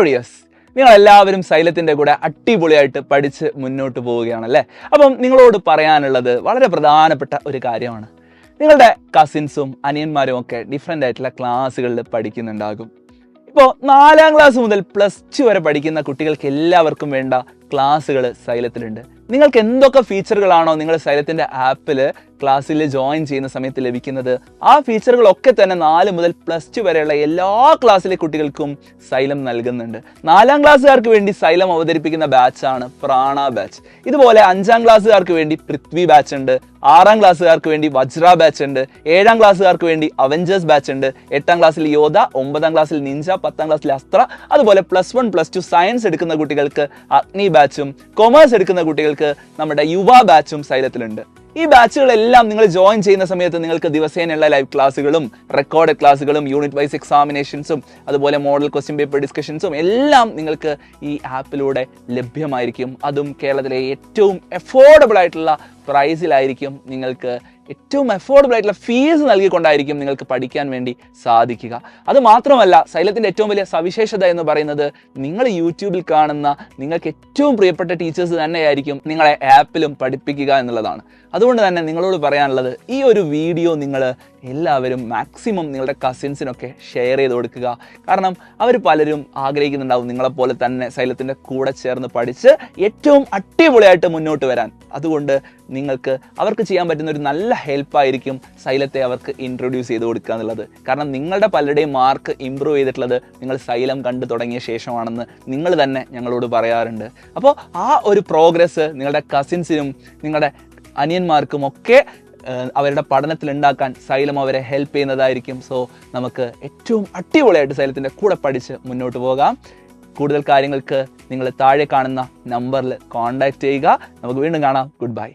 Videos നിങ്ങൾ എല്ലാവരും സൈലത്തിൻ്റെ കൂടെ അടിപൊളിയായിട്ട് പഠിച്ച് മുന്നോട്ട് പോവുകയാണല്ലേ. അപ്പം നിങ്ങളോട് പറയാനുള്ളത് വളരെ പ്രധാനപ്പെട്ട ഒരു കാര്യമാണ്. നിങ്ങളുടെ കസിൻസും അനിയന്മാരും ഒക്കെ ഡിഫറെൻ്റ് ആയിട്ടുള്ള ക്ലാസ്സുകളിൽ പഠിക്കുന്നുണ്ടാകും. ഇപ്പോൾ 4ാം ക്ലാസ് മുതൽ +2 വരെ പഠിക്കുന്ന കുട്ടികൾക്ക് എല്ലാവർക്കും വേണ്ട ക്ലാസ്സുകൾ സൈലത്തിലുണ്ട്. നിങ്ങൾക്ക് എന്തൊക്കെ ഫീച്ചറുകളാണോ നിങ്ങൾ സൈലത്തിൻ്റെ ആപ്പിൽ ക്ലാസ്സിൽ ജോയിൻ ചെയ്യുന്ന സമയത്ത് ലഭിക്കുന്നത്, ആ ഫീച്ചറുകളൊക്കെ തന്നെ 4 മുതൽ +2 വരെയുള്ള എല്ലാ ക്ലാസ്സിലെ കുട്ടികൾക്കും സൈലം നൽകുന്നുണ്ട്. 4ാം ക്ലാസ്സുകാർക്ക് വേണ്ടി സൈലം അവതരിപ്പിക്കുന്ന ബാച്ചാണ് പ്രാണ ബാച്ച്. ഇതുപോലെ 5ാം ക്ലാസ്സുകാർക്ക് വേണ്ടി പൃഥ്വി ബാച്ച് ഉണ്ട്, 6ാം ക്ലാസ്സുകാർക്ക് വേണ്ടി വജ്ര ബാച്ച് ഉണ്ട്, 7ാം ക്ലാസ്സുകാർക്ക് വേണ്ടി അവഞ്ചേഴ്സ് ബാച്ച് ഉണ്ട്, 8ാം ക്ലാസ്സിൽ യോധ, 9ാം ക്ലാസ്സിൽ നിഞ്ച, 10ാം ക്ലാസ്സിൽ അസ്ത്ര, അതുപോലെ +1 +2 സയൻസ് എടുക്കുന്ന കുട്ടികൾക്ക് അഗ്നി ബാച്ചും, കൊമേഴ്സ് എടുക്കുന്ന കുട്ടികൾക്ക് നമ്മുടെ യുവ ബാച്ചും സൈലത്തിലുണ്ട്. ഈ ബാച്ചുകളെല്ലാം നിങ്ങൾ ജോയിൻ ചെയ്യുന്ന സമയത്ത് നിങ്ങൾക്ക് ദിവസേനയുള്ള ലൈവ് ക്ലാസ്സുകളും റെക്കോർഡ് ക്ലാസ്സുകളും യൂണിറ്റ് വൈസ് എക്സാമിനേഷൻസും അതുപോലെ മോഡൽ ക്വസ്റ്റ്യൻ പേപ്പർ ഡിസ്കഷൻസും എല്ലാം നിങ്ങൾക്ക് ഈ ആപ്പിലൂടെ ലഭ്യമായിരിക്കും. അതും കേരളത്തിലെ ഏറ്റവും അഫോർഡബിൾ ആയിട്ടുള്ള പ്രൈസിലായിരിക്കും. നിങ്ങൾക്ക് ഏറ്റവും അഫോർഡബിൾ ആയിട്ടുള്ള ഫീസ് നൽകിക്കൊണ്ടായിരിക്കും നിങ്ങൾക്ക് പഠിക്കാൻ വേണ്ടി സാധിക്കുക. അത് മാത്രമല്ല, സൈലത്തിൻ്റെ ഏറ്റവും വലിയ സവിശേഷത എന്ന് പറയുന്നത് നിങ്ങൾ യൂട്യൂബിൽ കാണുന്ന നിങ്ങൾക്ക് ഏറ്റവും പ്രിയപ്പെട്ട ടീച്ചേഴ്സ് തന്നെയായിരിക്കും നിങ്ങളെ ആപ്പിലും പഠിപ്പിക്കുക എന്നുള്ളതാണ്. അതുകൊണ്ട് തന്നെ നിങ്ങളോട് പറയാനുള്ളത്, ഈ ഒരു വീഡിയോ നിങ്ങൾ എല്ലാവരും മാക്സിമം നിങ്ങളുടെ കസിൻസിനൊക്കെ ഷെയർ ചെയ്ത് കൊടുക്കുക. കാരണം അവർ പലരും ആഗ്രഹിക്കുന്നുണ്ടാവും നിങ്ങളെപ്പോലെ തന്നെ സൈലത്തിൻ്റെ കൂടെ ചേർന്ന് പഠിച്ച് ഏറ്റവും അടിപൊളിയായിട്ട് മുന്നോട്ട് വരാൻ. അതുകൊണ്ട് നിങ്ങൾക്ക് അവർക്ക് ചെയ്യാൻ പറ്റുന്ന ഒരു നല്ല ഹെൽപ്പായിരിക്കും സൈലത്തെ അവർക്ക് ഇൻട്രൊഡ്യൂസ് ചെയ്ത് കൊടുക്കുക എന്നുള്ളത്. കാരണം നിങ്ങളുടെ പലരുടെയും മാർക്ക് ഇമ്പ്രൂവ് ചെയ്തിട്ടുള്ളത് നിങ്ങൾ സൈലം കണ്ടു തുടങ്ങിയ ശേഷമാണെന്ന് നിങ്ങൾ തന്നെ ഞങ്ങളോട് പറയാറുണ്ട്. അപ്പോൾ ആ ഒരു പ്രോഗ്രസ് നിങ്ങളുടെ കസിൻസിനും നിങ്ങളുടെ അനിയന്മാർക്കും ഒക്കെ അവരുടെ പഠനത്തിൽ ഉണ്ടാക്കാൻ സൈലം അവരെ ഹെൽപ്പ് ചെയ്യുന്നതായിരിക്കും. സോ നമുക്ക് ഏറ്റവും അടിപൊളിയായിട്ട് സൈലത്തിൻ്റെ കൂടെ പഠിച്ച് മുന്നോട്ട് പോകാം. കൂടുതൽ കാര്യങ്ങൾക്ക് നിങ്ങൾ താഴെ കാണുന്ന നമ്പറിൽ കോൺടാക്റ്റ് ചെയ്യുക. നമുക്ക് വീണ്ടും കാണാം. Good bye.